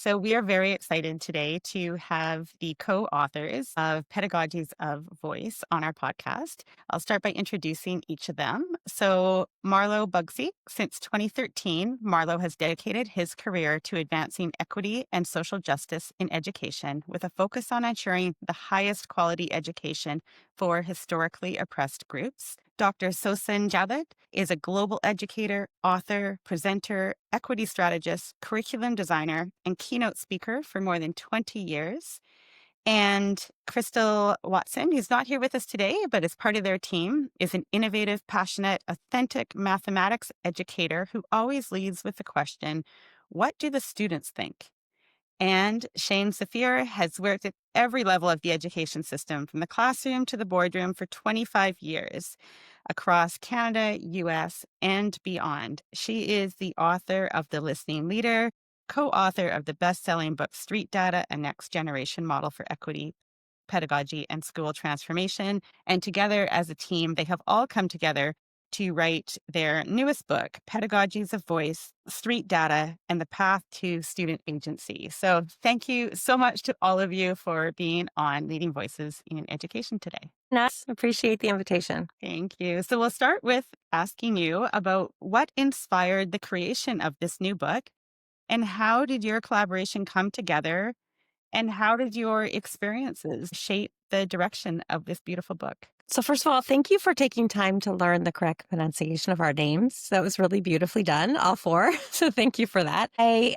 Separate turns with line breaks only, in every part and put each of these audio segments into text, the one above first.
So, we are very excited today to have the co authors of Pedagogies of Voice on our podcast. I'll start by introducing each of them. So, Marlo Bugsy, since 2013, Marlo has dedicated his career to advancing equity and social justice in education with a focus on ensuring the highest quality education for historically oppressed groups. Dr. Sosan Javed is a global educator, author, presenter, equity strategist, curriculum designer, and keynote speaker for more than 20 years. And Crystal Watson, who's not here with us today, but is part of their team, is an innovative, passionate, authentic mathematics educator who always leads with the question, what do the students think? And Shane Zafir has worked at every level of the education system, from the classroom to the boardroom, for 25 years across Canada, US, and beyond. She is the author of The Listening Leader, co-author of the best-selling book Street Data, a Next Generation Model for Equity, Pedagogy, and School Transformation. And together as a team, they have all come together to write their newest book, Pedagogies of Voice, Street Data, and the Path to Student Agency. So thank you so much to all of you for being on Leading Voices in Education today.
Nice. Appreciate the invitation.
Thank you. So we'll start with asking you about what inspired the creation of this new book, and how did your collaboration come together, and how did your experiences shape the direction of this beautiful book?
So first of all, thank you for taking time to learn the correct pronunciation of our names. That was really beautifully done, all four. So thank you for that. I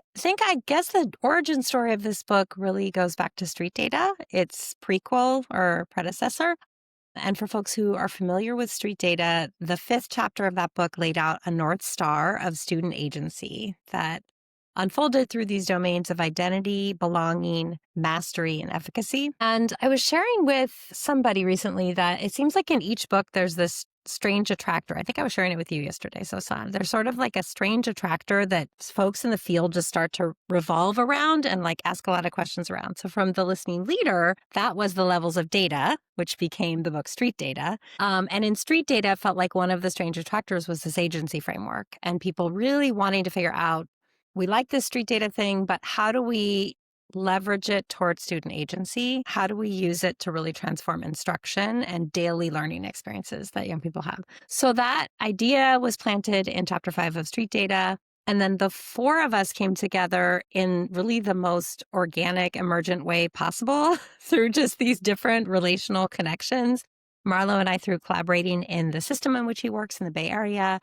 guess the origin story of this book really goes back to Street Data, its prequel or predecessor. And for folks who are familiar with Street Data, the fifth chapter of that book laid out a North Star of student agency that unfolded through these domains of identity, belonging, mastery, and efficacy. And I was sharing with somebody recently that it seems like in each book, there's this strange attractor. I think I was sharing it with you yesterday, Sosan. There's sort of like a strange attractor that folks in the field just start to revolve around and like ask a lot of questions around. So from The Listening Leader, that was the levels of data, which became the book Street Data. And in Street Data, it felt like one of the strange attractors was this agency framework and people really wanting to figure out, we like this Street Data thing, but how do we leverage it towards student agency? How do we use it to really transform instruction and daily learning experiences that young people have? So that idea was planted in chapter 5 of Street Data. And then the four of us came together in really the most organic, emergent way possible through just these different relational connections. Marlo and I, through collaborating in the system in which he works in the Bay Area,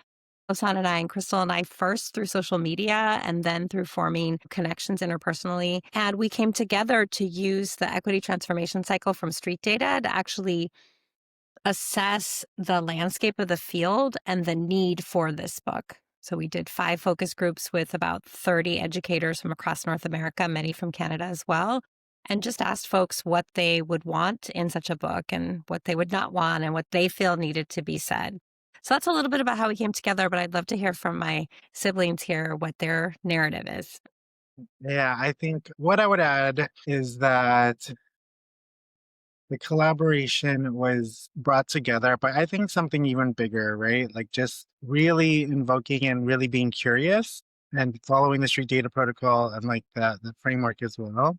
Osan and I and Crystal and I first through social media and then through forming connections interpersonally. And we came together to use the equity transformation cycle from Street Data to actually assess the landscape of the field and the need for this book. So we did 5 focus groups with about 30 educators from across North America, many from Canada as well, and just asked folks what they would want in such a book and what they would not want and what they feel needed to be said. So that's a little bit about how we came together, but I'd love to hear from my siblings here what their narrative is.
Yeah, I think what I would add is that the collaboration was brought together by, I think, something even bigger, right? Like just really invoking and really being curious and following the street data protocol and like the framework as well.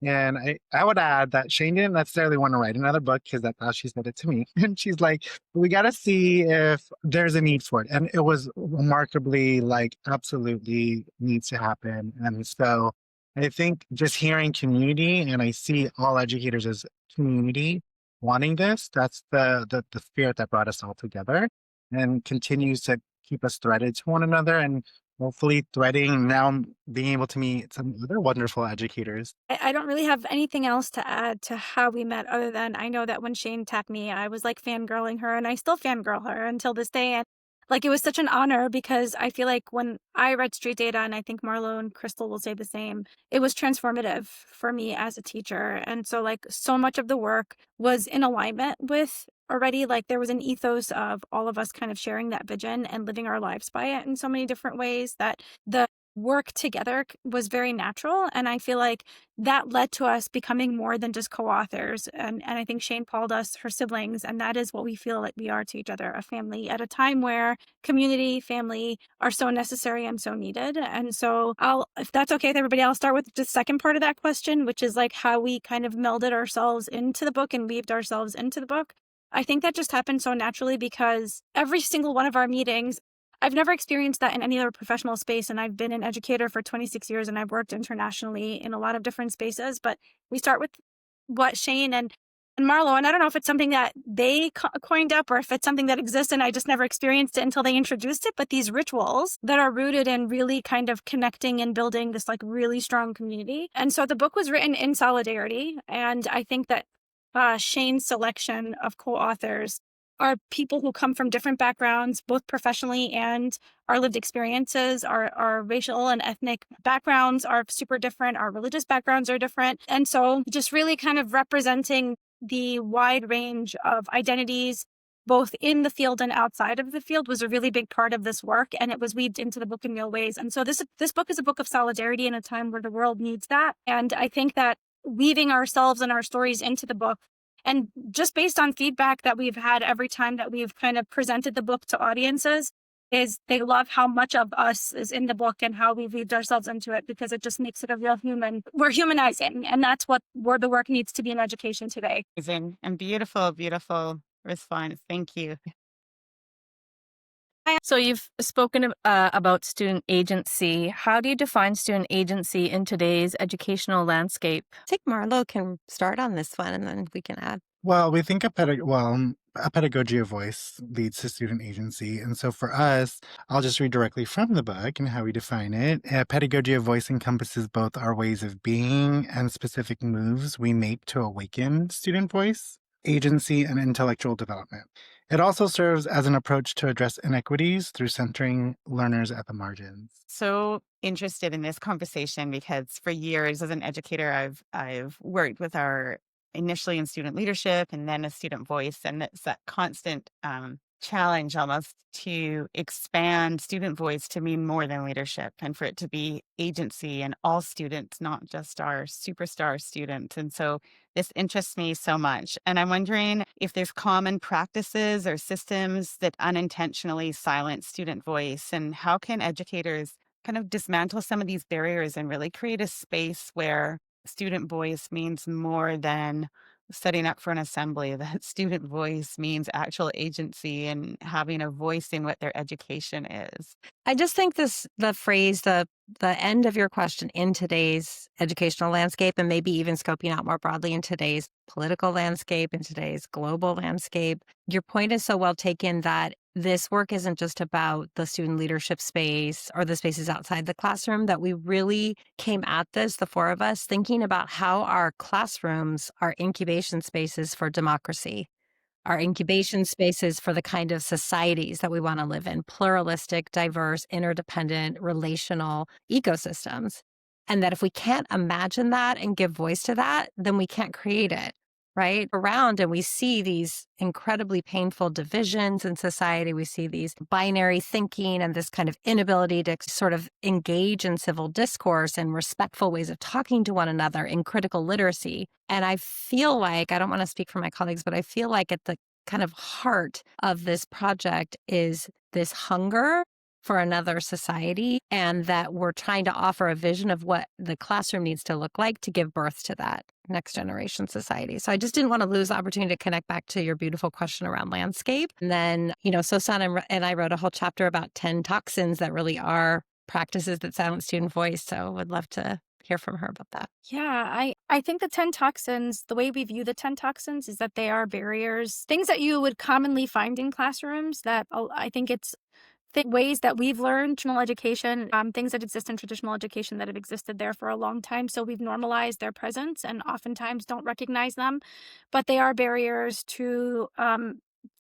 And I would add that Shane didn't necessarily want to write another book because that's how she said it to me. And she's like, we got to see if there's a need for it. And it was remarkably like absolutely needs to happen. And so I think just hearing community, and I see all educators as community wanting this, that's the spirit that brought us all together and continues to keep us threaded to one another. And hopefully threading now being able to meet some other wonderful educators.
I don't really have anything else to add to how we met other than I know that when Shane tagged me, I was like fangirling her and I still fangirl her until this day. And like, it was such an honor because I feel like when I read Street Data, and I think Marlo and Crystal will say the same, it was transformative for me as a teacher. And so like so much of the work was in alignment with already, like there was an ethos of all of us kind of sharing that vision and living our lives by it in so many different ways that the work together was very natural. And I feel like that led to us becoming more than just co-authors. And I think Shane called us her siblings. And that is what we feel like we are to each other, a family at a time where community, family are so necessary and so needed. And so if that's okay with everybody, I'll start with the second part of that question, which is like how we kind of melded ourselves into the book and weaved ourselves into the book. I think that just happened so naturally because every single one of our meetings, I've never experienced that in any other professional space. And I've been an educator for 26 years and I've worked internationally in a lot of different spaces. But we start with what Shane and Marlo, and I don't know if it's something that they coined up or if it's something that exists and I just never experienced it until they introduced it. But these rituals that are rooted in really kind of connecting and building this like really strong community. And so the book was written in solidarity. And I think that Shane's selection of co-authors are people who come from different backgrounds, both professionally and our lived experiences. Our racial and ethnic backgrounds are super different. Our religious backgrounds are different. And so just really kind of representing the wide range of identities, both in the field and outside of the field, was a really big part of this work. And it was weaved into the book in real ways. And so this book is a book of solidarity in a time where the world needs that. And I think that weaving ourselves and our stories into the book, and just based on feedback that we've had every time that we've kind of presented the book to audiences, is they love how much of us is in the book and how we weaved ourselves into it because it just makes it a real human. We're humanizing, and that's where the work needs to be in education today.
Amazing and beautiful, beautiful response. Thank you.
So you've spoken about student agency. How do you define student agency in today's educational landscape?
I think Marlo can start on this one and then we can add.
Well, we think a pedagogy of voice leads to student agency. And so for us, I'll just read directly from the book and how we define it. Pedagogy of voice encompasses both our ways of being and specific moves we make to awaken student voice, agency, and intellectual development. It also serves as an approach to address inequities through centering learners at the margins.
So interested in this conversation because for years as an educator, I've worked with our initially in student leadership and then a student voice, and it's that constant challenge almost to expand student voice to mean more than leadership and for it to be agency and all students, not just our superstar students. And so this interests me so much. And I'm wondering if there's common practices or systems that unintentionally silence student voice, and how can educators kind of dismantle some of these barriers and really create a space where student voice means more than setting up for an assembly, that student voice means actual agency and having a voice in what their education is.
I just think the phrase, the end of your question, in today's educational landscape, and maybe even scoping out more broadly in today's political landscape, in today's global landscape, your point is so well taken that this work isn't just about the student leadership space or the spaces outside the classroom, that we really came at this, the four of us, thinking about how our classrooms are incubation spaces for democracy, our incubation spaces for the kind of societies that we want to live in, pluralistic, diverse, interdependent, relational ecosystems. And that if we can't imagine that and give voice to that, then we can't create it, right? Around, and we see these incredibly painful divisions in society. We see these binary thinking and this kind of inability to sort of engage in civil discourse and respectful ways of talking to one another in critical literacy. And I feel like, I don't want to speak for my colleagues, but I feel like at the kind of heart of this project is this hunger for another society, and that we're trying to offer a vision of what the classroom needs to look like to give birth to that next generation society. So I just didn't want to lose the opportunity to connect back to your beautiful question around landscape. And then, Sosan and I wrote a whole chapter about 10 toxins that really are practices that silence student voice. So would love to hear from her about that.
Yeah, I think the 10 toxins, the way we view the 10 toxins is that they are barriers, things that you would commonly find in classrooms that I think it's ways that we've learned traditional education, things that exist in traditional education that have existed there for a long time. So we've normalized their presence and oftentimes don't recognize them. But they are barriers to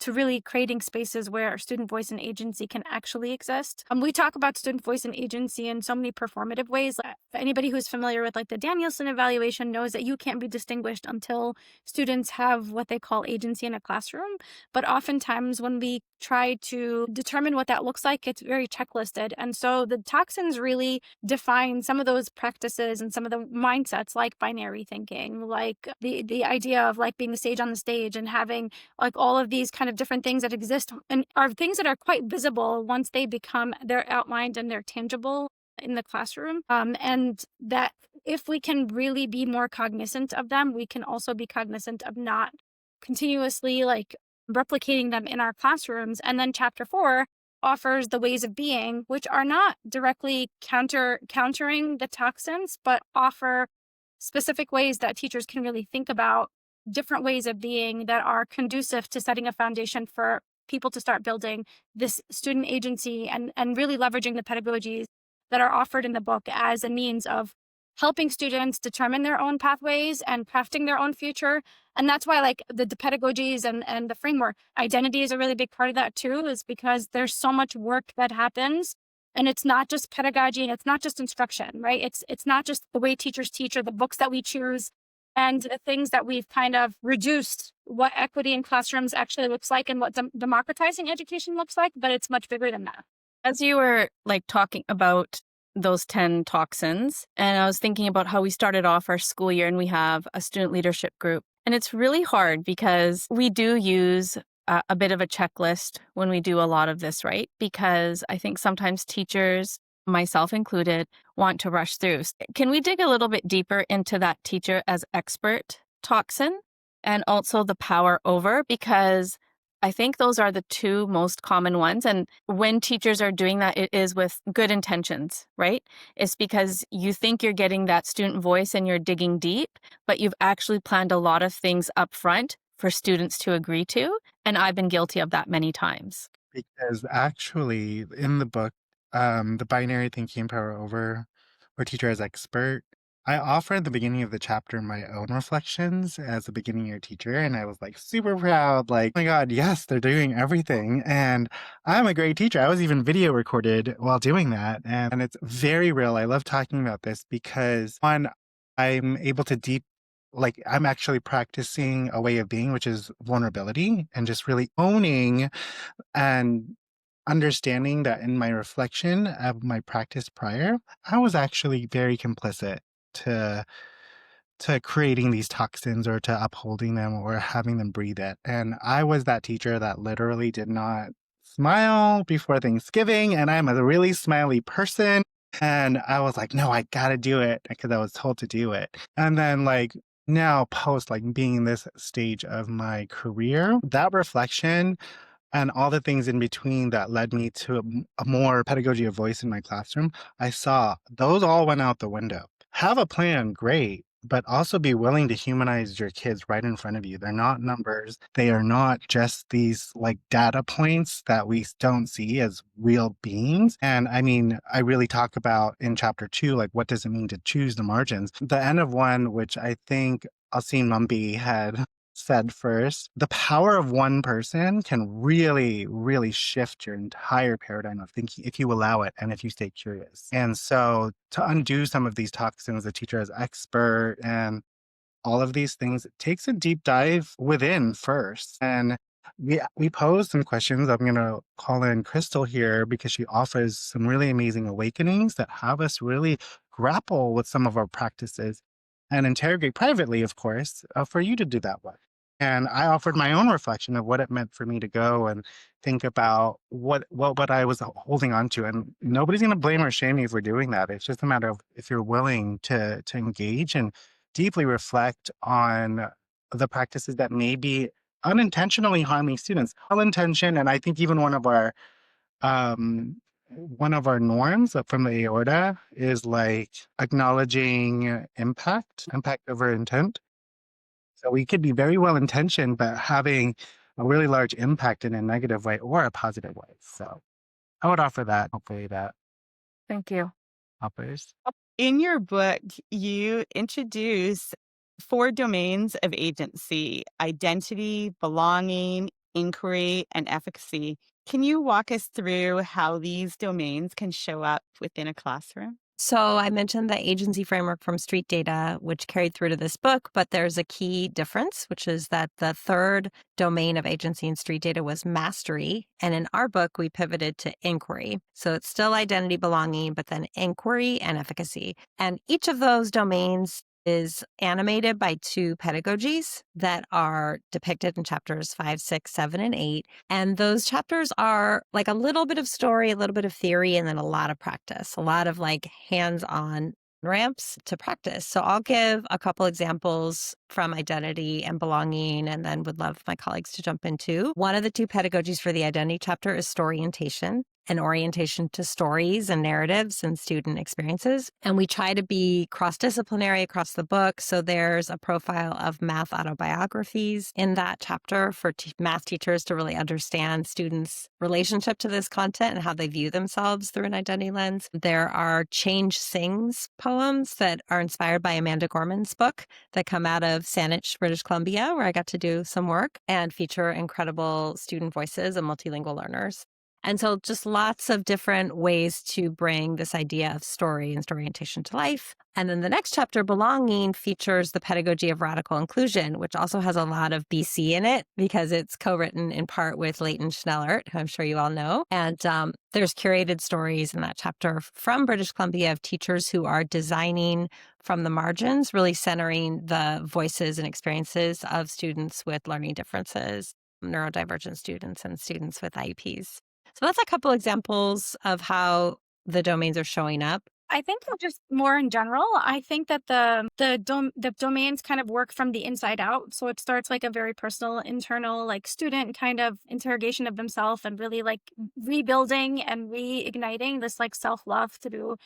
to really creating spaces where student voice and agency can actually exist. We talk about student voice and agency in so many performative ways. Anybody who's familiar with like the Danielson evaluation knows that you can't be distinguished until students have what they call agency in a classroom. But oftentimes when we try to determine what that looks like, it's very checklisted. And so the toxins really define some of those practices and some of the mindsets, like binary thinking, like the idea of like being the sage on the stage and having like all of these kind of different things that exist and are things that are quite visible once they're outlined and they're tangible in the classroom. And that if we can really be more cognizant of them, we can also be cognizant of not continuously like replicating them in our classrooms. And then chapter 4 offers the ways of being, which are not directly countering the toxins, but offer specific ways that teachers can really think about different ways of being that are conducive to setting a foundation for people to start building this student agency and really leveraging the pedagogies that are offered in the book as a means of helping students determine their own pathways and crafting their own future. And that's why like the pedagogies and the framework, identity is a really big part of that too, is because there's so much work that happens. And it's not just pedagogy and it's not just instruction, right? It's not just the way teachers teach or the books that we choose and the things that we've kind of reduced what equity in classrooms actually looks like and what democratizing education looks like, but it's much bigger than that.
As you were like talking about those 10 toxins, and I was thinking about how we started off our school year and we have a student leadership group. And it's really hard because we do use a bit of a checklist when we do a lot of this, right? Because I think sometimes teachers, myself included, want to rush through. Can we dig a little bit deeper into that teacher as expert toxin and also the power over? Because I think those are the two most common ones. And when teachers are doing that, it is with good intentions, right? It's because you think you're getting that student voice and you're digging deep, but you've actually planned a lot of things up front for students to agree to. And I've been guilty of that many times.
Because actually, in the book, the binary thinking power over, or teacher as expert, I offer at the beginning of the chapter my own reflections as a beginning year teacher, and I was like super proud, like, oh my God, yes, they're doing everything. And I'm a great teacher. I was even video recorded while doing that. And it's very real. I love talking about this because one, I'm able to I'm actually practicing a way of being, which is vulnerability and just really owning and understanding that in my reflection of my practice prior, I was actually very complicit to creating these toxins or to upholding them or having them breathe it. And I was that teacher that literally did not smile before Thanksgiving, and I'm a really smiley person. And I was like, no, I gotta do it because I was told to do it. And then like now post like being in this stage of my career, that reflection and all the things in between that led me to a more pedagogy of voice in my classroom, I saw those all went out the window. Have a plan, great, but also be willing to humanize your kids right in front of you. They're not numbers. They are not just these like data points that we don't see as real beings. And I mean, I really talk about in chapter 2, like what does it mean to choose the margins? The end of one, which I think Alcine Mumby had said first, the power of one person can really, really shift your entire paradigm of thinking if you allow it and if you stay curious. And so to undo some of these toxins, the teacher as expert and all of these things, it takes a deep dive within first. And we pose some questions. I'm going to call in Crystal here because she offers some really amazing awakenings that have us really grapple with some of our practices and interrogate privately, of course, for you to do that with. And I offered my own reflection of what it meant for me to go and think about what I was holding on to. And nobody's going to blame or shame me for doing that. It's just a matter of if you're willing to engage and deeply reflect on the practices that may be unintentionally harming students. Well intentioned, and I think even one of our norms from the aorta is like acknowledging impact over intent. So we could be very well intentioned, but having a really large impact in a negative way or a positive way. So I would offer that. Hopefully that
Thank you.
offers.
In your book, you introduce 4 domains of agency: identity, belonging, inquiry, and efficacy. Can you walk us through how these domains can show up within a classroom?
So I mentioned the agency framework from Street Data, which carried through to this book, but there's a key difference, which is that the third domain of agency in Street Data was mastery. And in our book, we pivoted to inquiry. So it's still identity belonging, but then inquiry and efficacy. And each of those domains is animated by two pedagogies that are depicted in chapters 5, 6, 7, and 8. And those chapters are like a little bit of story, a little bit of theory, and then a lot of practice, a lot of like hands-on ramps to practice. So I'll give a couple examples from identity and belonging, and then would love my colleagues to jump in too. One of the two pedagogies for the identity chapter is storyorientation, an orientation to stories and narratives and student experiences. And we try to be cross-disciplinary across the book. So there's a profile of math autobiographies in that chapter for math teachers to really understand students' relationship to this content and how they view themselves through an identity lens. There are Change Sings poems that are inspired by Amanda Gorman's book that come out of Saanich, British Columbia, where I got to do some work and feature incredible student voices and multilingual learners. And so just lots of different ways to bring this idea of story and story orientation to life. And then the next chapter, Belonging, features the pedagogy of radical inclusion, which also has a lot of BC in it because it's co-written in part with Leighton Schnellert, who I'm sure you all know. And there's curated stories in that chapter from British Columbia of teachers who are designing from the margins, really centering the voices and experiences of students with learning differences, neurodivergent students, and students with IEPs. So that's a couple examples of how the domains are showing up.
I think just more in general, I think that the domains kind of work from the inside out. So it starts like a very personal, internal, like student kind of interrogation of themselves and really like rebuilding and reigniting this like self-love through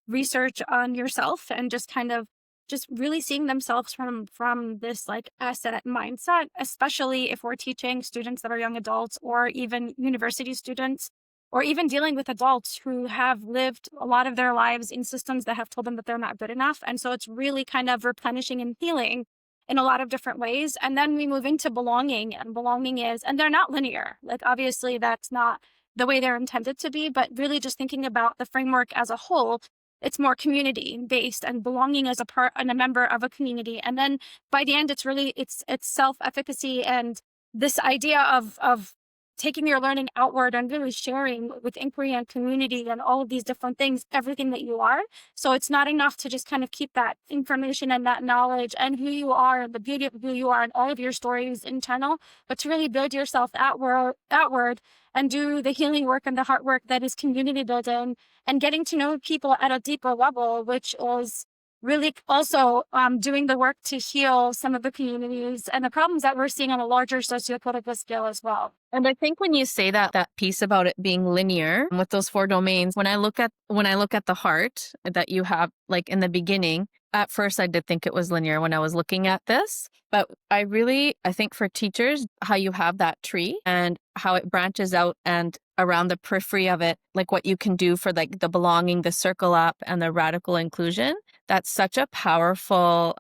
research on yourself and just kind of just really seeing themselves from this like asset mindset, especially if we're teaching students that are young adults or even university students, or even dealing with adults who have lived a lot of their lives in systems that have told them that they're not good enough. And so it's really kind of replenishing and healing in a lot of different ways. And then we move into belonging, and belonging is, and they're not linear. Like obviously that's not the way they're intended to be, but really just thinking about the framework as a whole, it's more community based and belonging as a part and a member of a community. And then by the end, it's really, it's self-efficacy and this idea of taking your learning outward and really sharing with inquiry and community and all of these different things, everything that you are. So it's not enough to just kind of keep that information and that knowledge and who you are and the beauty of who you are and all of your stories internal, but to really build yourself outward and do the healing work and the heart work that is community building and getting to know people at a deeper level, which is really also doing the work to heal some of the communities and the problems that we're seeing on a larger sociopolitical scale as well.
And I think when you say that piece about it being linear with those four domains, when I look at the heart that you have, like in the beginning, at first I did think it was linear when I was looking at this, but I think for teachers, how you have that tree and how it branches out and around the periphery of it, like what you can do for like the belonging, the circle up and the radical inclusion, that's such a powerful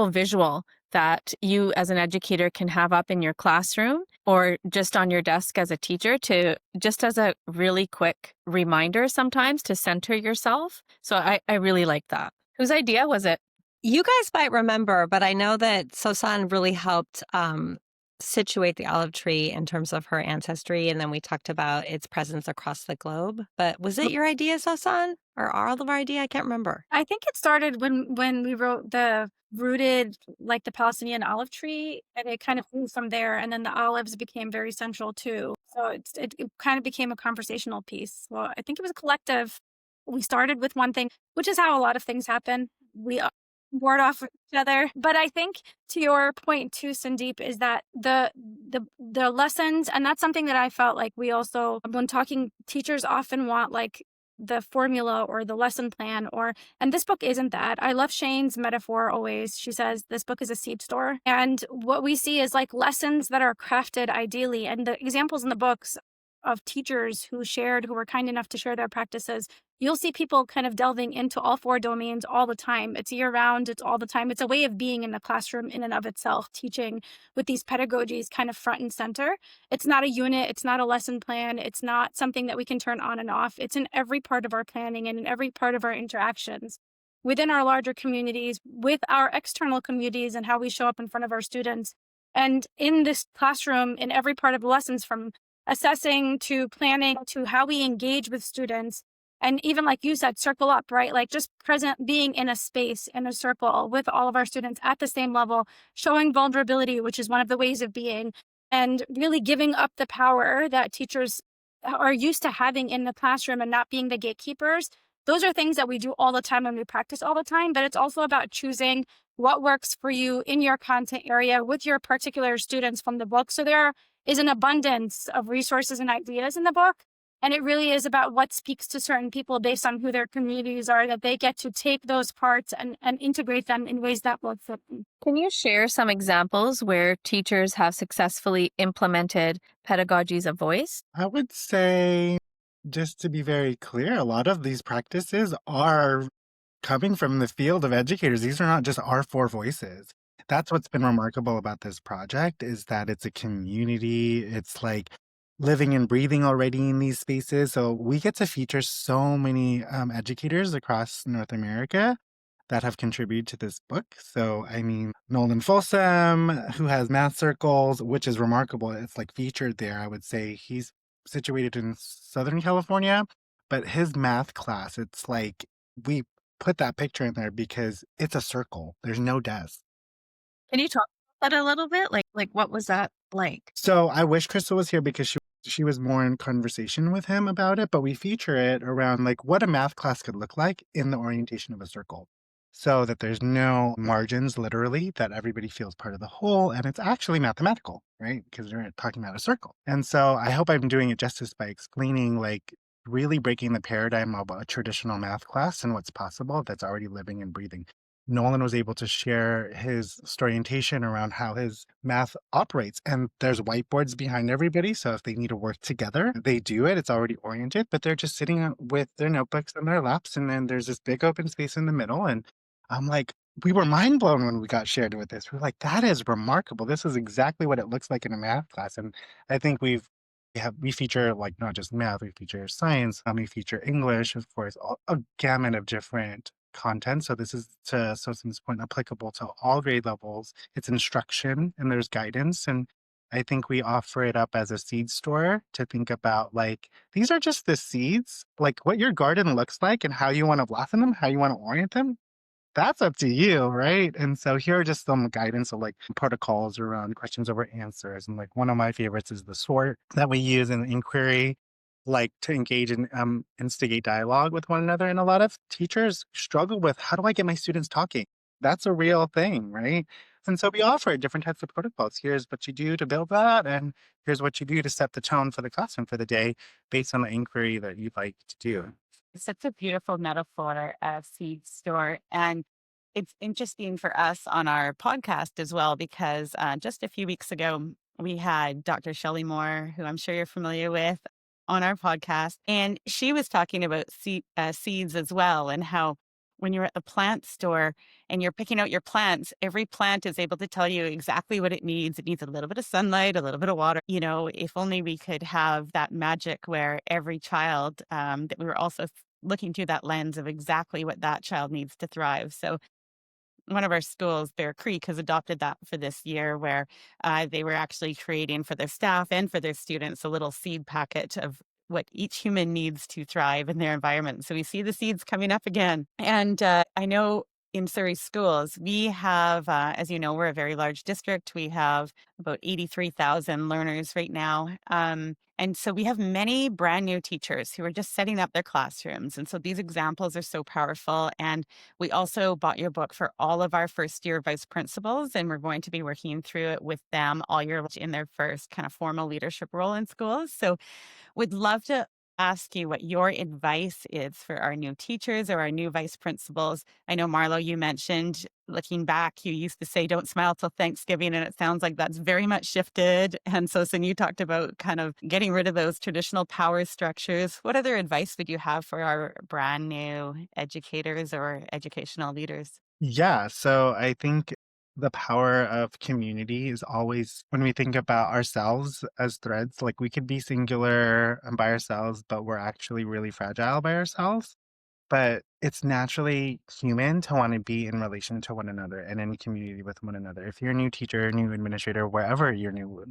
visual that you as an educator can have up in your classroom or just on your desk as a teacher to just as a really quick reminder sometimes to center yourself. So I really like that. Whose idea was it?
You guys might remember, but I know that Sosan really helped situate the olive tree in terms of her ancestry. And then we talked about its presence across the globe. But was it your idea, Sosan? Or our idea? I can't remember.
I think it started when we wrote the rooted, like the Palestinian olive tree, and it kind of grew from there. And then the olives became very central too. So it kind of became a conversational piece. Well, I think it was a collective. We started with one thing, which is how a lot of things happen. We ward off each other. But I think to your point too, Sandeep, is that the lessons, and that's something that I felt like we also, when talking, teachers often want like the formula or the lesson plan and this book isn't that. I love Shane's metaphor always. She says this book is a seed store. And what we see is like lessons that are crafted ideally. And the examples in the books of teachers who were kind enough to share their practices, you'll see people kind of delving into all four domains all the time. It's year round, it's all the time. It's a way of being in the classroom in and of itself, teaching with these pedagogies kind of front and center. It's not a unit, it's not a lesson plan, it's not something that we can turn on and off. It's in every part of our planning and in every part of our interactions within our larger communities, with our external communities, and how we show up in front of our students. And in this classroom, in every part of the lessons, from assessing to planning to how we engage with students. And even like you said, circle up, right? Like just present, being in a space, in a circle with all of our students at the same level, showing vulnerability, which is one of the ways of being, and really giving up the power that teachers are used to having in the classroom and not being the gatekeepers. Those are things that we do all the time and we practice all the time, but it's also about choosing what works for you in your content area with your particular students from the book. So there is an abundance of resources and ideas in the book. And it really is about what speaks to certain people based on who their communities are, that they get to take those parts and integrate them in ways that will fit them.
Can you share some examples where teachers have successfully implemented pedagogies of voice?
I would say, just to be very clear, a lot of these practices are coming from the field of educators. These are not just our four voices. That's what's been remarkable about this project, is that it's a community. It's like living and breathing already in these spaces. So we get to feature so many educators across North America that have contributed to this book. So, I mean, Nolan Folsom, who has math circles, which is remarkable. It's like featured there. I would say he's situated in Southern California, but his math class, it's like we put that picture in there because it's a circle. There's no desk.
Can you talk about that a little bit? Like what was that like?
So I wish Crystal was here because she was more in conversation with him about it, but we feature it around like what a math class could look like in the orientation of a circle. So that there's no margins, literally, that everybody feels part of the whole, and it's actually mathematical, right? Because we're talking about a circle. And so I hope I'm doing it justice by explaining, like, really breaking the paradigm of a traditional math class and what's possible that's already living and breathing. Nolan was able to share his orientation around how his math operates. And there's whiteboards behind everybody. So if they need to work together, they do it. It's already oriented, but they're just sitting with their notebooks in their laps. And then there's this big open space in the middle. And I'm like, we were mind blown when we got shared with this. We're like, that is remarkable. This is exactly what it looks like in a math class. And I think we feature like not just math, we feature science, we feature English, of course, a gamut of different content. So this is, to Sosin's point, applicable to all grade levels. It's instruction and there's guidance. And I think we offer it up as a seed store to think about, like, these are just the seeds, like what your garden looks like and how you want to blossom them, how you want to orient them. That's up to you, right? And so here are just some guidance of like protocols around questions over answers. And like one of my favorites is the sort that we use in inquiry, like to engage and instigate dialogue with one another. And a lot of teachers struggle with, how do I get my students talking? That's a real thing, right? And so we offer different types of protocols. Here's what you do to build that, and here's what you do to set the tone for the classroom for the day based on the inquiry that you'd like to do.
It's such a beautiful metaphor of seed store. And it's interesting for us on our podcast as well, because just a few weeks ago, we had Dr. Shelley Moore, who I'm sure you're familiar with, on our podcast. And she was talking about seeds as well, and how when you're at the plant store and you're picking out your plants, every plant is able to tell you exactly what it needs. It needs a little bit of sunlight, a little bit of water. You know, if only we could have that magic where every child, that we were also looking through that lens of exactly what that child needs to thrive. So one of our schools, Bear Creek, has adopted that for this year, where they were actually creating for their staff and for their students a little seed packet of what each human needs to thrive in their environment. So we see the seeds coming up again. And I know in Surrey schools, we have, as you know, we're a very large district. We have about 83,000 learners right now. And so we have many brand new teachers who are just setting up their classrooms. And so these examples are so powerful. And we also bought your book for all of our first year vice principals, and we're going to be working through it with them all year in their first kind of formal leadership role in schools. So would love to ask you what your advice is for our new teachers or our new vice principals. I know, Marlo, you mentioned looking back, you used to say, don't smile till Thanksgiving. And it sounds like that's very much shifted. And so, you talked about kind of getting rid of those traditional power structures. What other advice would you have for our brand new educators or educational leaders?
Yeah, so I think the power of community is always when we think about ourselves as threads, like we could be singular and by ourselves, but we're actually really fragile by ourselves. But it's naturally human to want to be in relation to one another and in community with one another. If you're a new teacher, new administrator, wherever you're new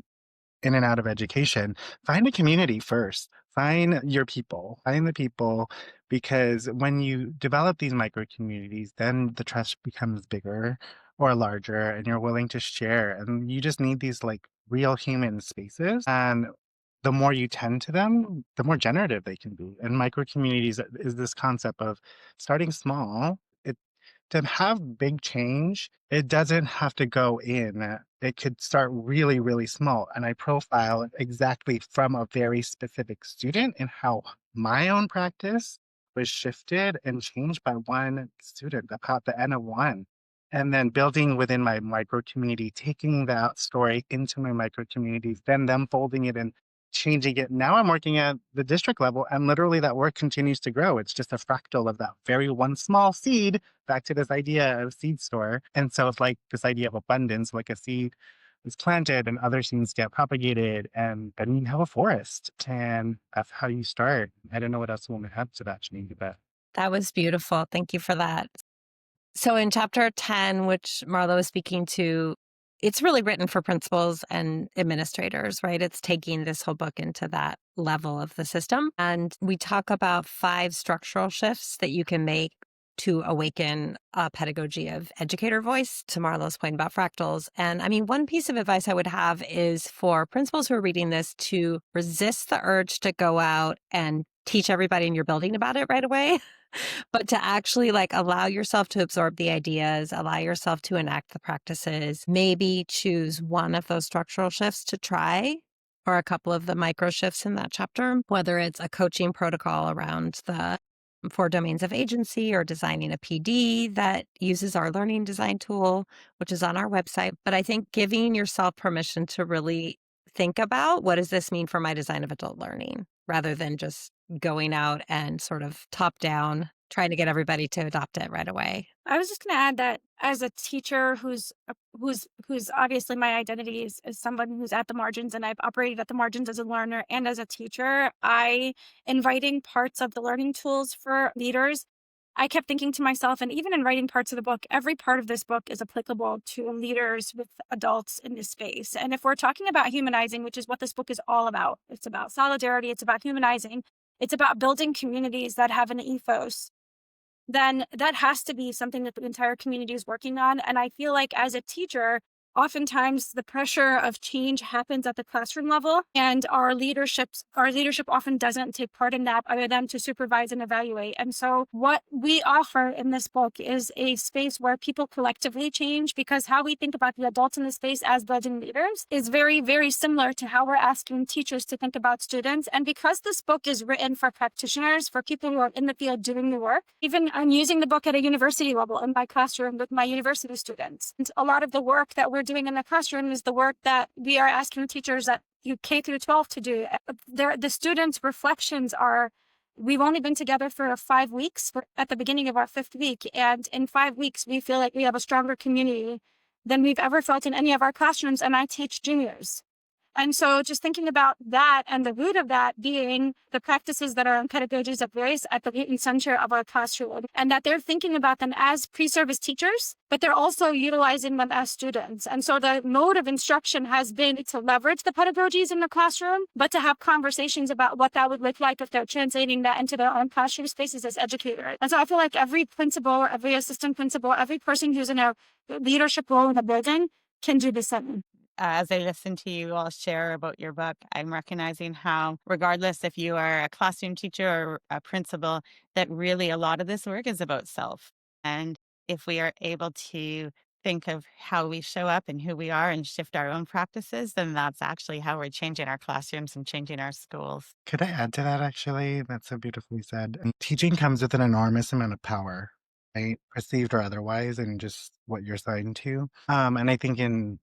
in and out of education, find a community first. Find your people, find the people, because when you develop these micro communities, then the trust becomes bigger or larger, and you're willing to share. And you just need these like real human spaces. And the more you tend to them, the more generative they can be. And micro communities is this concept of starting small. To have big change, it doesn't have to go in. It could start really, really small. And I profile exactly from a very specific student and how my own practice was shifted and changed by one student, about the N of one. And then building within my micro community, taking that story into my micro communities, then them folding it and changing it. Now I'm working at the district level, and literally that work continues to grow. It's just a fractal of that very one small seed, back to this idea of seed store. And so it's like this idea of abundance, like a seed is planted and other seeds get propagated, and then you have a forest. And that's how you start. I don't know what else we want to add to that, Janine, but
That was beautiful. Thank you for that. So in chapter 10, which Marlo was speaking to, it's really written for principals and administrators, right? It's taking this whole book into that level of the system. And we talk about 5 structural shifts that you can make to awaken a pedagogy of educator voice, to Marlo's point about fractals. And I mean, one piece of advice I would have is for principals who are reading this to resist the urge to go out and teach everybody in your building about it right away. But to actually like allow yourself to absorb the ideas, allow yourself to enact the practices, maybe choose one of those structural shifts to try or a couple of the micro shifts in that chapter, whether it's a coaching protocol around the 4 domains of agency or designing a PD that uses our learning design tool, which is on our website. But I think giving yourself permission to really think about what does this mean for my design of adult learning rather than just going out and sort of top down trying to get everybody to adopt it right away.
I was just going to add that as a teacher who's obviously my identity is someone who's at the margins, and I've operated at the margins as a learner and as a teacher, inviting parts of the learning tools for leaders, I kept thinking to myself, and even in writing parts of the book, every part of this book is applicable to leaders with adults in this space. And if we're talking about humanizing, which is what this book is all about, it's about solidarity, it's about humanizing, it's about building communities that have an ethos, then that has to be something that the entire community is working on. And I feel like as a teacher, oftentimes the pressure of change happens at the classroom level, and our leadership often doesn't take part in that other than to supervise and evaluate. And so what we offer in this book is a space where people collectively change, because how we think about the adults in the space as budding leaders is very, very similar to how we're asking teachers to think about students. And because this book is written for practitioners, for people who are in the field doing the work, even I'm using the book at a university level in my classroom with my university students. And a lot of the work that we're doing in the classroom is the work that we are asking teachers at K through 12 to do. The students' reflections are, we've only been together for 5 weeks at the beginning of our 5th week. And in 5 weeks, we feel like we have a stronger community than we've ever felt in any of our classrooms. And I teach juniors. And so just thinking about that, and the root of that being the practices that are in Pedagogies of Voice at the root and center of our classroom, and that they're thinking about them as pre-service teachers, but they're also utilizing them as students. And so the mode of instruction has been to leverage the pedagogies in the classroom, but to have conversations about what that would look like if they're translating that into their own classroom spaces as educators. And so I feel like every principal, every assistant principal, every person who's in a leadership role in a building can do the same.
As I listen to you all share about your book, I'm recognizing how, regardless if you are a classroom teacher or a principal, that really a lot of this work is about self. And if we are able to think of how we show up and who we are and shift our own practices, then that's actually how we're changing our classrooms and changing our schools.
could I add to that actually? That's so beautifully said. And teaching comes with an enormous amount of power. right? Perceived or otherwise, and just what you're assigned to. And I think in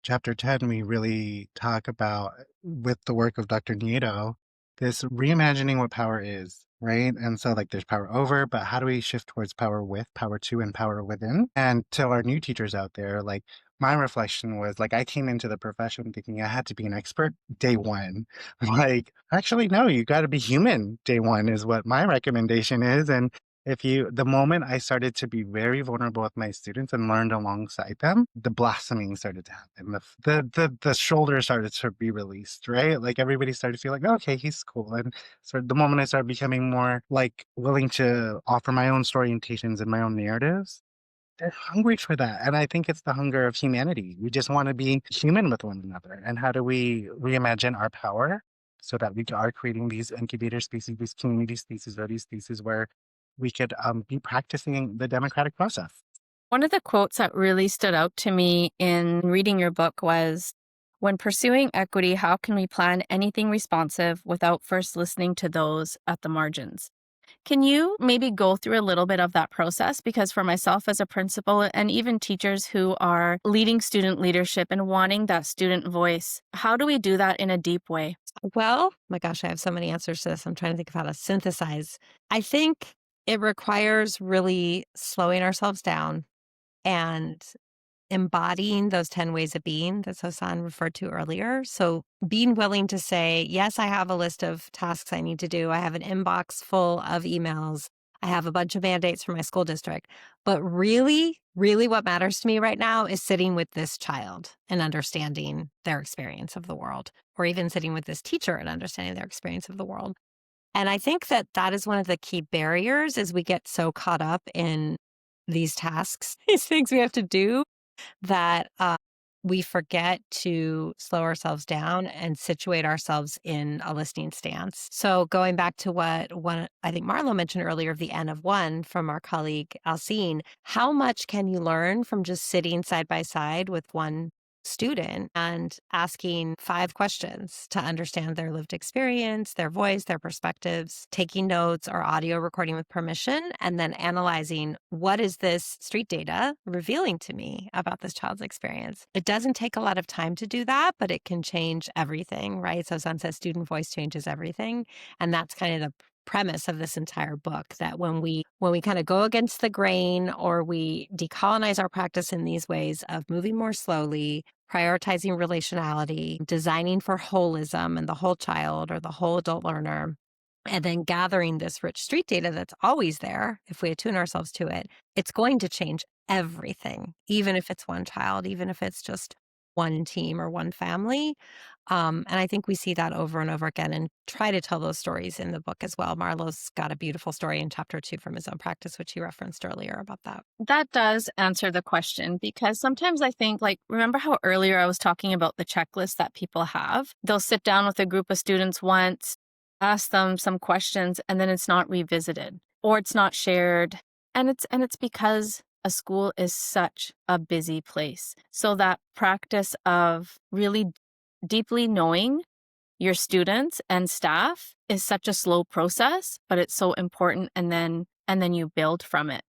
chapter 10, we really talk about, with the work of Dr. Nieto, this reimagining what power is, right? And so, like, there's power over, but how do we shift towards power with, power to, and power within? And to our new teachers out there, like, my reflection was like, I came into the profession thinking I had to be an expert day one. Like, actually, no, you got to be human day one, is what my recommendation is. And the moment I started to be very vulnerable with my students and learned alongside them, the blossoming started to happen. The shoulders started to be released, right? Like everybody started to feel like, okay, he's cool. And so the moment I started becoming more like willing to offer my own orientations and my own narratives, they're hungry for that. And I think it's the hunger of humanity. We just want to be human with one another. And how do we reimagine our power so that we are creating these incubator species, these community species, or these species where we could be practicing the democratic process?
One of the quotes that really stood out to me in reading your book was, when pursuing equity, how can we plan anything responsive without first listening to those at the margins? Can you maybe go through a little bit of that process? Because for myself as a principal and even teachers who are leading student leadership and wanting that student voice, how do we do that in a deep way?
Well, my gosh, I have so many answers to this. I'm trying to think of how to synthesize. I think it requires really slowing ourselves down and embodying those 10 ways of being that Sosan referred to earlier. So being willing to say, yes, I have a list of tasks I need to do. I have an inbox full of emails. I have a bunch of mandates from my school district. But really, really what matters to me right now is sitting with this child and understanding their experience of the world, or even sitting with this teacher and understanding their experience of the world. And I think that that is one of the key barriers is we get so caught up in these tasks, these things we have to do that we forget to slow ourselves down and situate ourselves in a listening stance. So going back to what one I think Marlo mentioned earlier of the N of one from our colleague Alcine, how much can you learn from just sitting side by side with one student and asking 5 questions to understand their lived experience, their voice, their perspectives, taking notes or audio recording with permission, and then analyzing what is this street data revealing to me about this child's experience. It doesn't take a lot of time to do that, but it can change everything, right? So Sun says student voice changes everything. And that's kind of the premise of this entire book, that when we kind of go against the grain or we decolonize our practice in these ways of moving more slowly, prioritizing relationality, designing for holism and the whole child or the whole adult learner, and then gathering this rich street data that's always there, if we attune ourselves to it, it's going to change everything, even if it's one child, even if it's just one team or one family. And I think we see that over and over again and try to tell those stories in the book as well. Marlo's got a beautiful story in chapter 2 from his own practice, which he referenced earlier about that.
That does answer the question, because sometimes I think, like, remember how earlier I was talking about the checklist that people have? They'll sit down with a group of students once, ask them some questions, and then it's not revisited or it's not shared. And it's because a school is such a busy place. So that practice of really deeply knowing your students and staff is such a slow process, but it's so important, and then you build from it.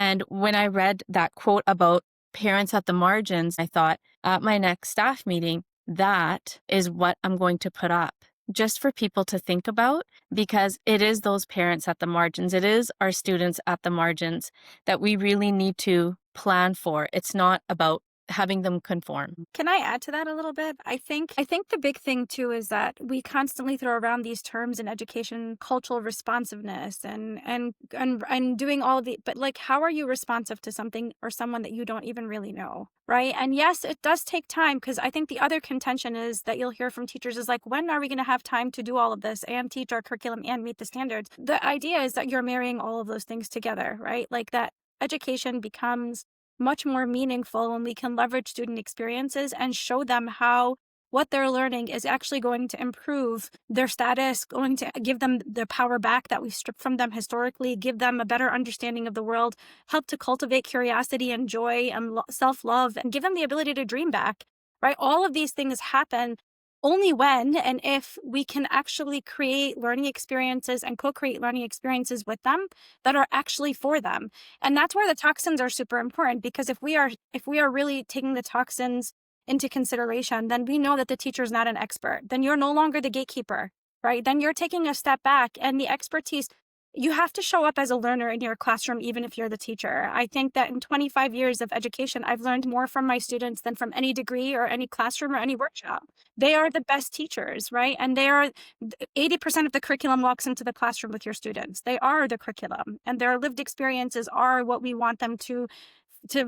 And when I read that quote about parents at the margins, I thought at my next staff meeting, that is what I'm going to put up just for people to think about, because it is those parents at the margins. It is our students at the margins that we really need to plan for. It's not about having them conform.
Can I add to that a little bit? I think the big thing too is that we constantly throw around these terms in education, cultural responsiveness and doing all the, but like, how are you responsive to something or someone that you don't even really know, right? And yes, it does take time, because I think the other contention is that you'll hear from teachers is like, when are we going to have time to do all of this and teach our curriculum and meet the standards? The idea is that you're marrying all of those things together, right? Like that education becomes much more meaningful when we can leverage student experiences and show them how what they're learning is actually going to improve their status, going to give them the power back that we've stripped from them historically, give them a better understanding of the world, help to cultivate curiosity and joy and self-love, and give them the ability to dream back, right? All of these things happen only when and if we can actually create learning experiences and co-create learning experiences with them that are actually for them. And that's where the toxins are super important, because if we are really taking the toxins into consideration, then we know that the teacher is not an expert. Then you're no longer the gatekeeper, right? Then you're taking a step back, and the expertise, you have to show up as a learner in your classroom, even if you're the teacher. I think that in 25 years of education, I've learned more from my students than from any degree or any classroom or any workshop. They are the best teachers, right? And they are 80% of the curriculum walks into the classroom with your students. They are the curriculum, and their lived experiences are what we want them to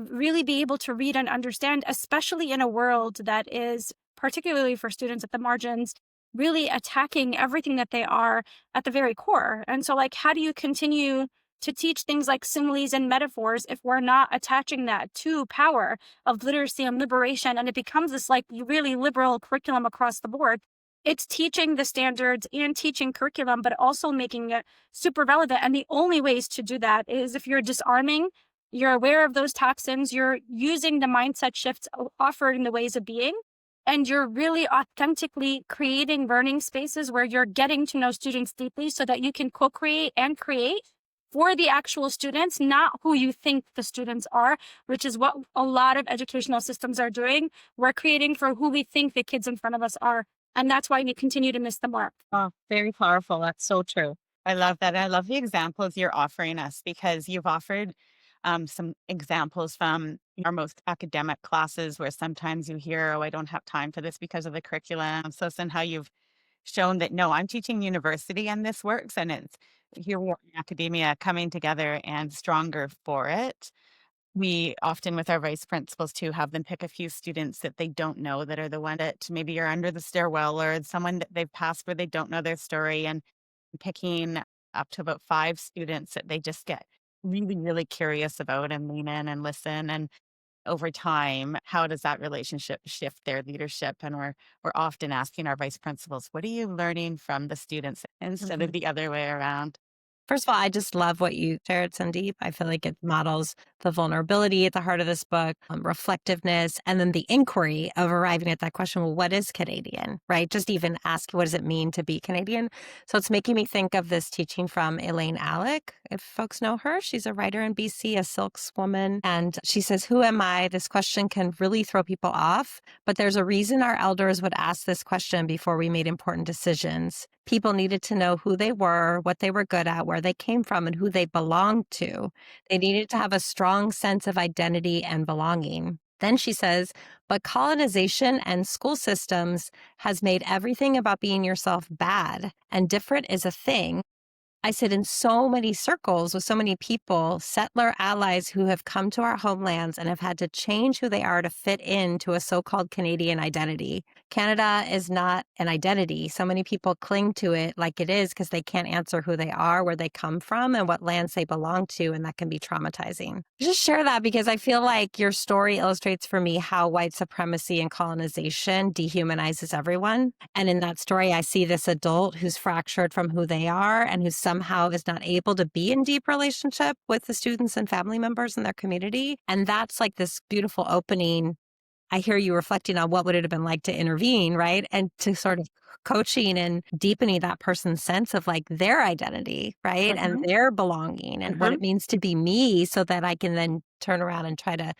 really be able to read and understand, especially in a world that is, particularly for students at the margins, really attacking everything that they are at the very core. And so, like, how do you continue to teach things like similes and metaphors if we're not attaching that to power of literacy and liberation? And it becomes this like really liberal curriculum across the board. It's teaching the standards and teaching curriculum, but also making it super relevant. And the only ways to do that is if you're disarming, you're aware of those toxins, you're using the mindset shifts offered in the ways of being, and you're really authentically creating learning spaces where you're getting to know students deeply so that you can co-create and create for the actual students, not who you think the students are, which is what a lot of educational systems are doing. We're creating for who we think the kids in front of us are. And that's why we continue to miss the mark.
Oh, very powerful. That's so true. I love that. I love the examples you're offering us, because you've offered some examples from our most academic classes where sometimes you hear, oh, I don't have time for this because of the curriculum. So somehow you've shown that, no, I'm teaching university and this works. And it's here we are in academia coming together and stronger for it. We often, with our vice principals too, have them pick a few students that they don't know that are the one that maybe are under the stairwell, or someone that they've passed where they don't know their story, and picking up to about 5 students that they just get really, really curious about and lean in and listen. And over time, how does that relationship shift their leadership? And we're often asking our vice principals, what are you learning from the students instead of the other way around?
First of all, I just love what you shared, Sandeep. I feel like it models the vulnerability at the heart of this book, reflectiveness, and then the inquiry of arriving at that question, well, what is Canadian, right? Just even ask, what does it mean to be Canadian? So it's making me think of this teaching from Elaine Alec, if folks know her. She's a writer in BC, a Silks woman. And she says, who am I? This question can really throw people off, but there's a reason our elders would ask this question before we made important decisions. People needed to know who they were, what they were good at, where they came from, and who they belonged to. They needed to have a strong sense of identity and belonging. Then she says, but colonization and school systems has made everything about being yourself bad, and different is a thing. I sit in so many circles with so many people, settler allies who have come to our homelands and have had to change who they are to fit into a so-called Canadian identity. Canada is not an identity. So many people cling to it like it is because they can't answer who they are, where they come from, and what lands they belong to, and that can be traumatizing. Just share that because I feel like your story illustrates for me how white supremacy and colonization dehumanizes everyone. And in that story, I see this adult who's fractured from who they are and who somehow is not able to be in deep relationship with the students and family members in their community. And that's like this beautiful opening. I hear you reflecting on what would it have been like to intervene, right? And to sort of coaching and deepening that person's sense of like their identity, right? And their belonging and what it means to be me so that I can then turn around and try to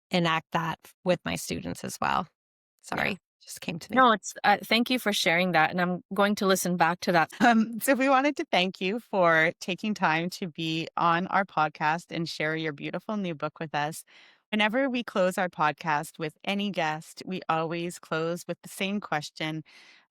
enact that with my students as well. Sorry, just came to me.
No, it's thank you for sharing that. And I'm going to listen back to that.
So we wanted to thank you for taking time to be on our podcast and share your beautiful new book with us. Whenever we close our podcast with any guest, we always close with the same question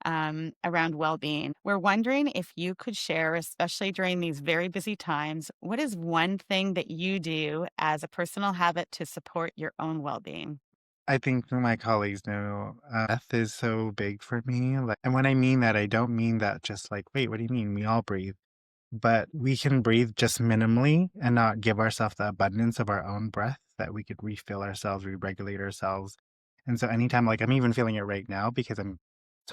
around well-being. We're wondering if you could share, especially during these very busy times, what is one thing that you do as a personal habit to support your own well-being?
I think my colleagues know breath is so big for me. Like, and when I mean that, I don't mean that just like, wait, what do you mean? We all breathe. But we can breathe just minimally and not give ourselves the abundance of our own breath that we could refill ourselves, re regulate ourselves. And so anytime, like I'm even feeling it right now because I'm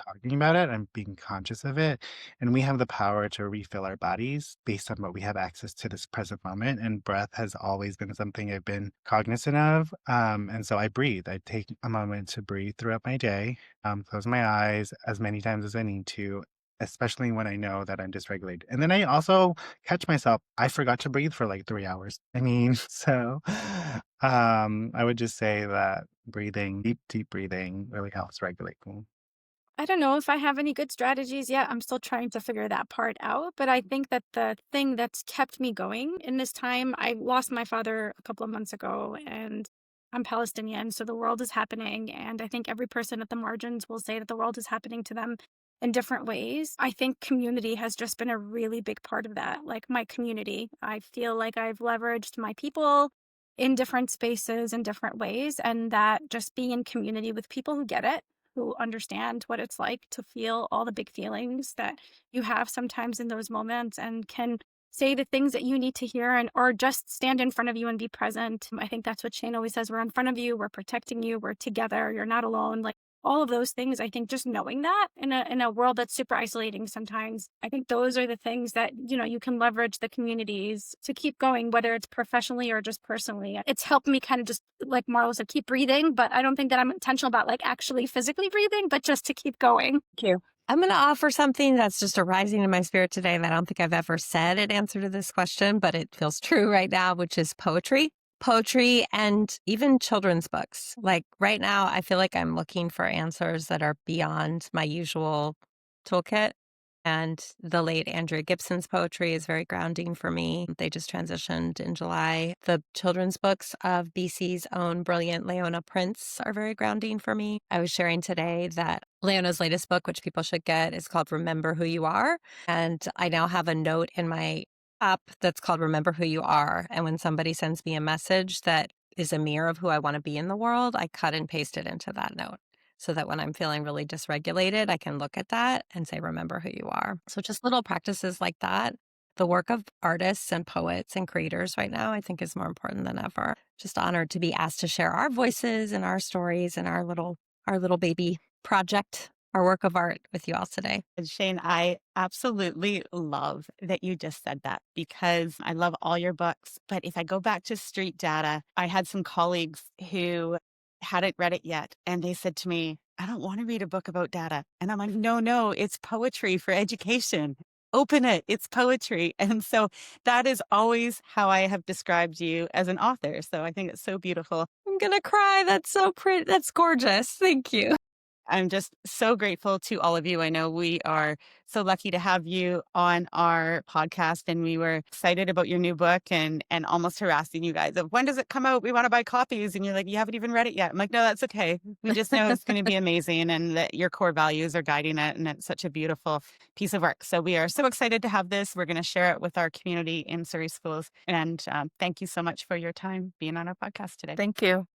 talking about it and being conscious of it. And we have the power to refill our bodies based on what we have access to this present moment. And breath has always been something I've been cognizant of. And so I breathe. I take a moment to breathe throughout my day, close my eyes as many times as I need to, especially when I know that I'm dysregulated. And then I also catch myself, I forgot to breathe for like 3 hours. I mean, so I would just say that breathing, deep breathing really helps regulate me.
I don't know if I have any good strategies yet. I'm still trying to figure that part out. But I think that the thing that's kept me going in this time, I lost my father a couple of months ago, and I'm Palestinian. So the world is happening. And I think every person at the margins will say that the world is happening to them in different ways. I think community has just been a really big part of that. Like my community, I feel like I've leveraged my people in different spaces in different ways. And that just being in community with people who get it, who understand what it's like to feel all the big feelings that you have sometimes in those moments and can say the things that you need to hear and or just stand in front of you and be present. I think that's what Shane always says. We're in front of you, we're protecting you, we're together, you're not alone. Like all of those things, I think just knowing that in a world that's super isolating sometimes, I think those are the things that, you can leverage the communities to keep going, whether it's professionally or just personally. It's helped me kind of just, like Marlo said, keep breathing, but I don't think that I'm intentional about like actually physically breathing, but just to keep going.
Thank you. I'm going to offer something that's just arising in my spirit today that I don't think I've ever said in answer to this question, but it feels true right now, which is poetry. Poetry and even children's books. Like right now, I feel like I'm looking for answers that are beyond my usual toolkit. And the late Andrea Gibson's poetry is very grounding for me. They just transitioned in July. The children's books of BC's own brilliant Leona Prince are very grounding for me. I was sharing today that Leona's latest book, which people should get, is called Remember Who You Are. And I now have a note in my app that's called Remember Who You Are. And when somebody sends me a message that is a mirror of who I want to be in the world, I cut and paste it into that note so that when I'm feeling really dysregulated, I can look at that and say, remember who you are. So just little practices like that. The work of artists and poets and creators right now, I think is more important than ever. Just honored to be asked to share our voices and our stories and our little baby project, our work of art with you all today.
And Shane, I absolutely love that you just said that because I love all your books. But if I go back to Street Data, I had some colleagues who hadn't read it yet. And they said to me, I don't want to read a book about data. And I'm like, no, it's poetry for education. Open it, it's poetry. And so that is always how I have described you as an author. So I think it's so beautiful.
I'm going to cry. That's so pretty. That's gorgeous. Thank you.
I'm just so grateful to all of you. I know we are so lucky to have you on our podcast, and we were excited about your new book and almost harassing you guys of when does it come out? We want to buy copies. And you're like, you haven't even read it yet. I'm like, no, that's okay. We just know it's going to be amazing and that your core values are guiding it. And it's such a beautiful piece of work. So we are so excited to have this. We're going to share it with our community in Surrey schools. And thank you so much for your time being on our podcast today.
Thank you.